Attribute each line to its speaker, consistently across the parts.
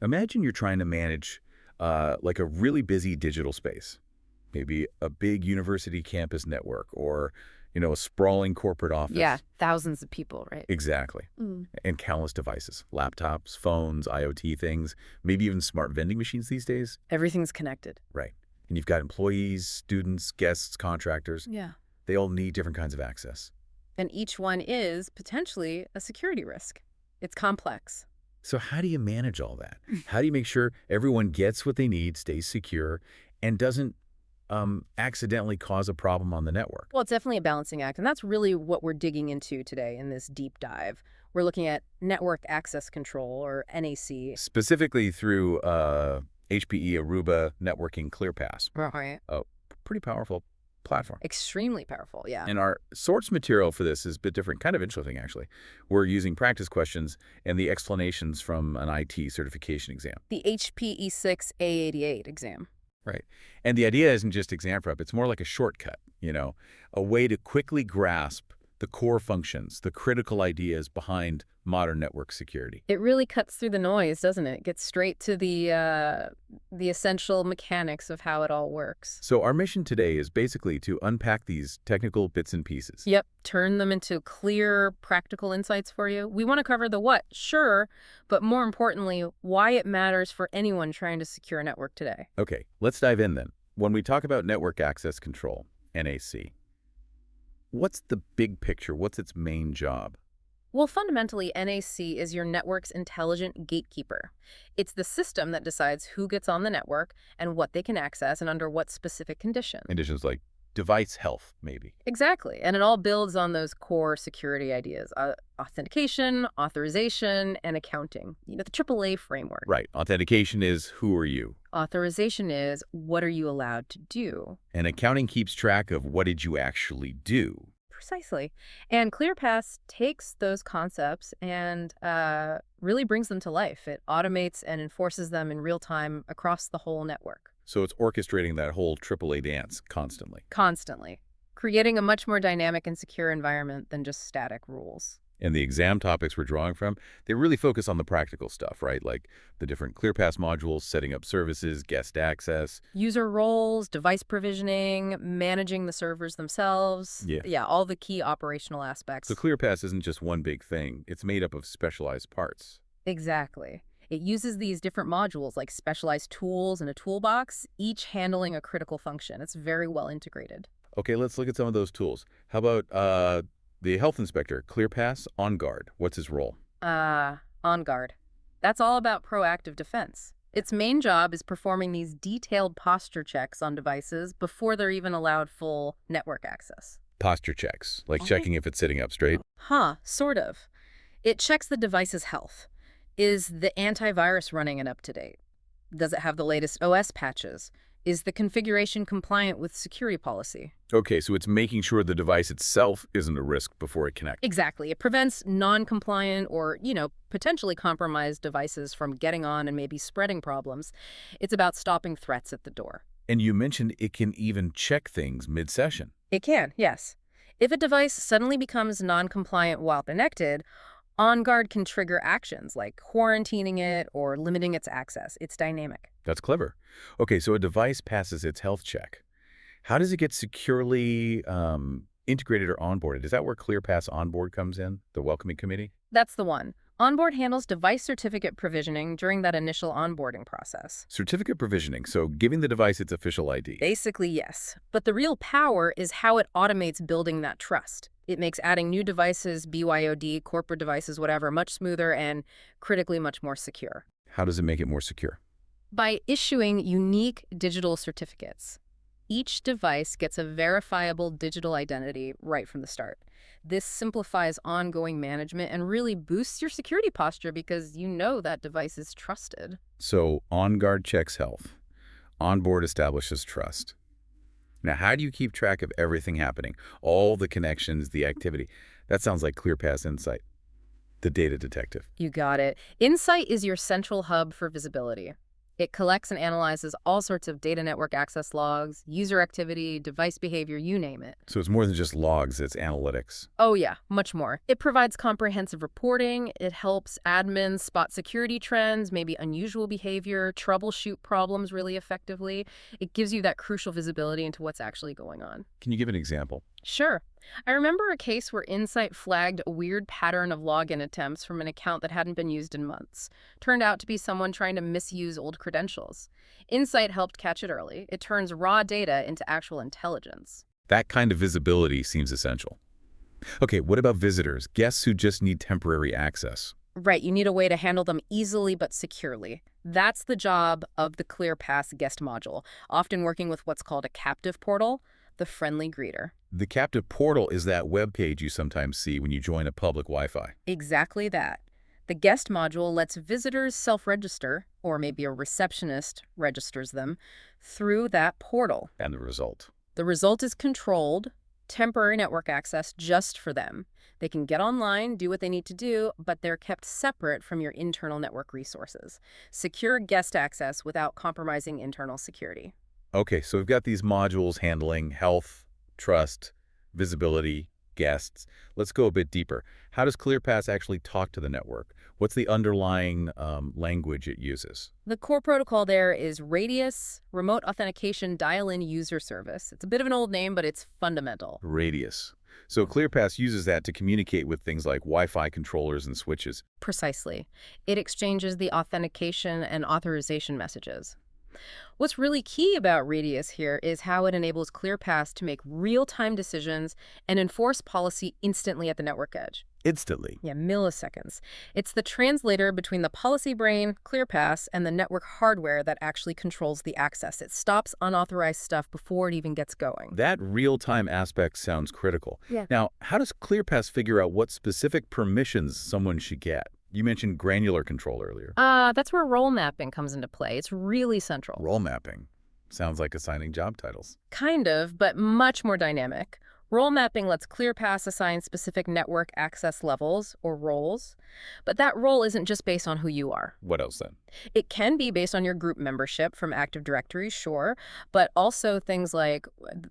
Speaker 1: Imagine you're trying to manage like a really busy digital space, maybe a big university campus network or, a sprawling corporate
Speaker 2: Yeah,
Speaker 1: office.
Speaker 2: thousands of people, right?
Speaker 1: Exactly.
Speaker 2: Mm.
Speaker 1: And countless devices, laptops, phones, IoT things, maybe even smart vending machines these days.
Speaker 2: Everything's connected.
Speaker 1: Right. And you've got employees, students, guests, contractors.
Speaker 2: Yeah.
Speaker 1: They all need different kinds of access.
Speaker 2: And each one is potentially a security risk. It's complex.
Speaker 1: So how do you manage all that? How do you make sure everyone gets what they need, stays secure, and doesn't accidentally cause a problem on the network?
Speaker 2: Well, it's definitely a balancing act, and that's really what we're digging into today in this deep dive. We're looking at network access control, or NAC.
Speaker 1: Specifically through HPE Aruba networking ClearPass,
Speaker 2: Right.
Speaker 1: a pretty powerful platform.
Speaker 2: Extremely powerful, yeah.
Speaker 1: And our source material for this is a bit different, kind of interesting, actually. We're using practice questions and the explanations from an IT certification exam.
Speaker 2: The HPE6-A88 exam.
Speaker 1: Right. And the idea isn't just exam prep. It's more like a shortcut, a way to quickly grasp the core functions, the critical ideas behind modern network security.
Speaker 2: It really cuts through the noise, doesn't it? Gets straight to the essential mechanics of how it all works.
Speaker 1: So our mission today is basically to unpack these technical bits and pieces.
Speaker 2: Yep, turn them into clear, practical insights for you. We want to cover the what, sure, but more importantly, why it matters for anyone trying to secure a network today.
Speaker 1: Okay, let's dive in then. When we talk about network access control, NAC, what's the big picture? What's its main job?
Speaker 2: Well, fundamentally, NAC is your network's intelligent gatekeeper. It's the system that decides who gets on the network and what they can access and under what specific conditions.
Speaker 1: Conditions like device health, maybe.
Speaker 2: Exactly. And it all builds on those core security ideas, authentication, authorization, and accounting. The AAA framework.
Speaker 1: Right. Authentication is who are you?
Speaker 2: Authorization is what are you allowed to do?
Speaker 1: And accounting keeps track of what did you actually do.
Speaker 2: Precisely. And ClearPass takes those concepts and really brings them to life. It automates and enforces them in real time across the whole network.
Speaker 1: So it's orchestrating that whole AAA dance constantly.
Speaker 2: Constantly. Creating a much more dynamic and secure environment than just static rules.
Speaker 1: And the exam topics we're drawing from, they really focus on the practical stuff, right? Like the different ClearPass modules, setting up services, guest access.
Speaker 2: User roles, device provisioning, managing the servers themselves.
Speaker 1: Yeah.
Speaker 2: Yeah, all the key operational aspects.
Speaker 1: So ClearPass isn't just one big thing. It's made up of specialized parts.
Speaker 2: Exactly. It uses these different modules like specialized tools and a toolbox, each handling a critical function. It's very well integrated.
Speaker 1: Okay, let's look at some of those tools. How about the health inspector, ClearPass On Guard? What's his role?
Speaker 2: On guard. That's all about proactive defense. Its main job is performing these detailed posture checks on devices before they're even allowed full network access.
Speaker 1: Posture checks, like checking if it's sitting up straight.
Speaker 2: Sort of. It checks the device's health. Is the antivirus running and up to date? Does it have the latest OS patches? Is the configuration compliant with security policy?
Speaker 1: Okay, so it's making sure the device itself isn't a risk before it connects.
Speaker 2: Exactly. It prevents non-compliant or, potentially compromised devices from getting on and maybe spreading problems. It's about stopping threats at the door.
Speaker 1: And you mentioned it can even check things mid-session.
Speaker 2: It can, yes. If a device suddenly becomes non-compliant while connected, OnGuard can trigger actions like quarantining it or limiting its access. It's dynamic.
Speaker 1: That's clever. Okay, so a device passes its health check. How does it get securely integrated or onboarded? Is that where ClearPass Onboard comes in, the welcoming committee?
Speaker 2: That's the one. Onboard handles device certificate provisioning during that initial onboarding process.
Speaker 1: Certificate provisioning, so giving the device its official ID.
Speaker 2: Basically, yes. But the real power is how it automates building that trust. It makes adding new devices, BYOD, corporate devices, whatever, much smoother and critically much more secure.
Speaker 1: How does it make it more secure?
Speaker 2: By issuing unique digital certificates. Each device gets a verifiable digital identity right from the start. This simplifies ongoing management and really boosts your security posture because you know that device is trusted.
Speaker 1: So OnGuard checks health. Onboard establishes trust. Now, how do you keep track of everything happening? All the connections, the activity. That sounds like ClearPass Insight, the data detective.
Speaker 2: You got it. Insight is your central hub for visibility. It collects and analyzes all sorts of data network access logs, user activity, device behavior, you name it.
Speaker 1: So it's more than just logs, it's analytics.
Speaker 2: Oh yeah, much more. It provides comprehensive reporting. It helps admins spot security trends, maybe unusual behavior, troubleshoot problems really effectively. It gives you that crucial visibility into what's actually going on.
Speaker 1: Can you give an example?
Speaker 2: Sure. I remember a case where Insight flagged a weird pattern of login attempts from an account that hadn't been used in months. Turned out to be someone trying to misuse old credentials. Insight helped catch it early. It turns raw data into actual intelligence.
Speaker 1: That kind of visibility seems essential. Okay, what about visitors, guests who just need temporary access?
Speaker 2: Right, you need a way to handle them easily but securely. That's the job of the ClearPass guest module, often working with what's called a captive portal, the friendly greeter.
Speaker 1: The captive portal is that web page you sometimes see when you join a public Wi-Fi.
Speaker 2: Exactly that. The guest module lets visitors self-register, or maybe a receptionist registers them, through that portal.
Speaker 1: And the result?
Speaker 2: The result is controlled, temporary network access just for them. They can get online, do what they need to do, but they're kept separate from your internal network resources. Secure guest access without compromising internal security.
Speaker 1: Okay, so we've got these modules handling health, trust, visibility, guests. Let's go a bit deeper. How does ClearPass actually talk to the network? What's the underlying language it uses?
Speaker 2: The core protocol there is Radius, Remote Authentication Dial-In User Service. It's a bit of an old name, but it's fundamental.
Speaker 1: Radius. So ClearPass uses that to communicate with things like Wi-Fi controllers and switches.
Speaker 2: Precisely. It exchanges the authentication and authorization messages. What's really key about Radius here is how it enables ClearPass to make real-time decisions and enforce policy instantly at the network edge.
Speaker 1: Instantly.
Speaker 2: Yeah, milliseconds. It's the translator between the policy brain, ClearPass, and the network hardware that actually controls the access. It stops unauthorized stuff before it even gets going.
Speaker 1: That real-time aspect sounds critical.
Speaker 2: Yeah.
Speaker 1: Now, how does ClearPass figure out what specific permissions someone should get? You mentioned granular control earlier.
Speaker 2: That's where role mapping comes into play. It's really central.
Speaker 1: Role mapping. Sounds like assigning job titles.
Speaker 2: Kind of, but much more dynamic. Role mapping lets ClearPass assign specific network access levels, or roles. But that role isn't just based on who you are.
Speaker 1: What else then?
Speaker 2: It can be based on your group membership from Active Directory, sure, but also things like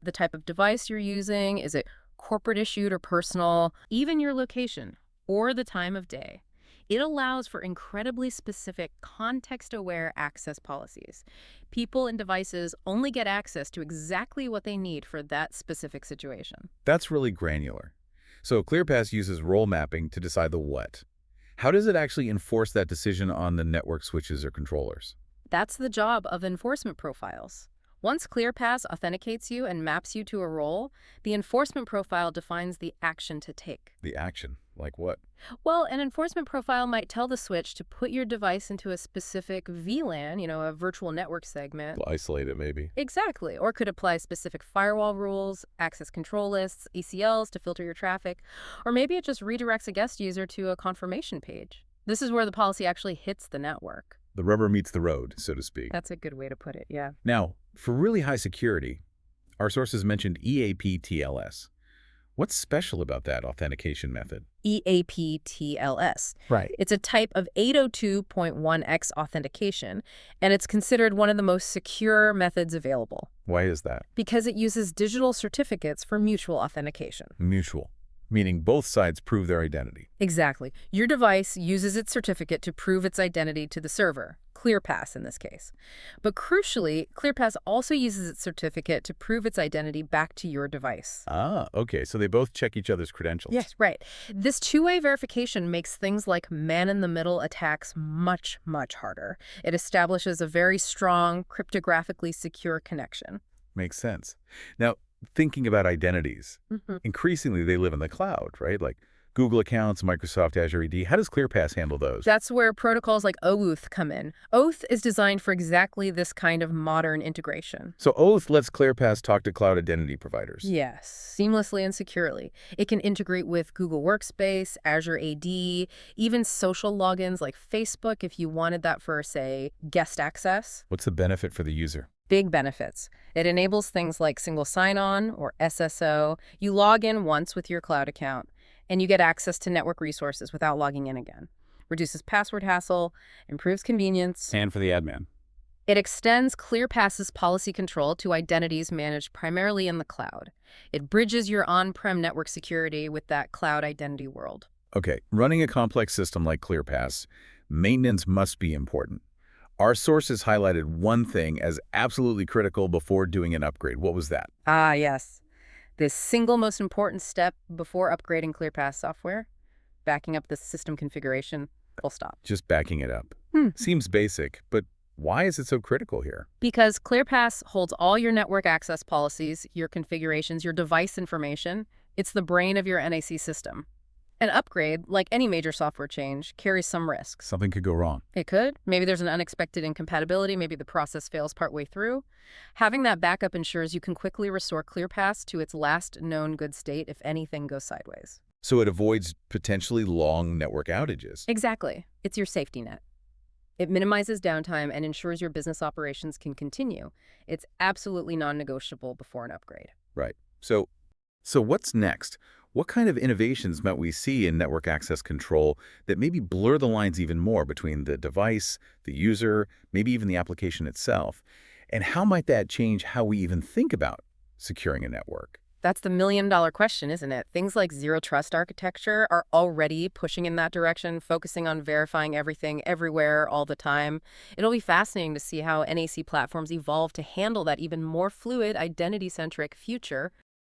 Speaker 2: the type of device you're using, is it corporate issued or personal, even your location, or the time of day. It allows for incredibly specific, context-aware access policies. People and devices only get access to exactly what they need for that specific situation.
Speaker 1: That's really granular. So ClearPass uses role mapping to decide the what. How does it actually enforce that decision on the network switches or controllers?
Speaker 2: That's the job of enforcement profiles. Once ClearPass authenticates you and maps you to a role, the enforcement profile defines the action to take.
Speaker 1: The action? Like what?
Speaker 2: Well, an enforcement profile might tell the switch to put your device into a specific VLAN, a virtual network segment.
Speaker 1: We'll isolate it, maybe.
Speaker 2: Exactly. Or could apply specific firewall rules, access control lists, ACLs to filter your traffic. Or maybe it just redirects a guest user to a confirmation page. This is where the policy actually hits the network.
Speaker 1: The rubber meets the road, so to speak.
Speaker 2: That's a good way to put it, yeah.
Speaker 1: Now, for really high security, our sources mentioned EAP-TLS. What's special about that authentication method?
Speaker 2: EAP-TLS.
Speaker 1: Right.
Speaker 2: It's a type of 802.1x authentication, and it's considered one of the most secure methods available.
Speaker 1: Why is that?
Speaker 2: Because it uses digital certificates for mutual authentication.
Speaker 1: Mutual, meaning both sides prove their identity.
Speaker 2: Exactly. Your device uses its certificate to prove its identity to the server, ClearPass in this case. But crucially, ClearPass also uses its certificate to prove its identity back to your device.
Speaker 1: Ah, okay, so they both check each other's credentials.
Speaker 2: Yes, right. This two-way verification makes things like man-in-the-middle attacks much, much harder. It establishes a very strong, cryptographically secure connection.
Speaker 1: Makes sense. Now, thinking about identities,
Speaker 2: Mm-hmm.
Speaker 1: increasingly they live in the cloud, right? Like Google accounts, Microsoft Azure AD. How does ClearPass handle those?
Speaker 2: That's where protocols like OAuth come in. OAuth is designed for exactly this kind of modern integration.
Speaker 1: So OAuth lets ClearPass talk to cloud identity providers.
Speaker 2: Yes, seamlessly and securely. It can integrate with Google Workspace, Azure AD, even social logins like Facebook if you wanted that for, say, guest access.
Speaker 1: What's the benefit for the user?
Speaker 2: Big benefits. It enables things like single sign-on or SSO. You log in once with your cloud account, and you get access to network resources without logging in again. Reduces password hassle, improves convenience.
Speaker 1: And for the admin.
Speaker 2: It extends ClearPass's policy control to identities managed primarily in the cloud. It bridges your on-prem network security with that cloud identity world.
Speaker 1: Okay, running a complex system like ClearPass, maintenance must be important. Our sources highlighted one thing as absolutely critical before doing an upgrade. What was that?
Speaker 2: Ah, yes. The single most important step before upgrading ClearPass software, backing up the system configuration, full stop.
Speaker 1: Just backing it up.
Speaker 2: Hmm.
Speaker 1: Seems basic, but why is it so critical here?
Speaker 2: Because ClearPass holds all your network access policies, your configurations, your device information. It's the brain of your NAC system. An upgrade, like any major software change, carries some risks.
Speaker 1: Something could go wrong.
Speaker 2: It could. Maybe there's an unexpected incompatibility. Maybe the process fails partway through. Having that backup ensures you can quickly restore ClearPass to its last known good state if anything goes sideways.
Speaker 1: So it avoids potentially long network outages.
Speaker 2: Exactly. It's your safety net. It minimizes downtime and ensures your business operations can continue. It's absolutely non-negotiable before an upgrade.
Speaker 1: Right. So what's next? What kind of innovations might we see in network access control that maybe blur the lines even more between the device, the user, maybe even the application itself? And how might that change how we even think about securing a network?
Speaker 2: That's the million-dollar question, isn't it? Things like zero trust architecture are already pushing in that direction, focusing on verifying everything everywhere all the time. It'll be fascinating to see how NAC platforms evolve to handle that even more fluid, identity-centric future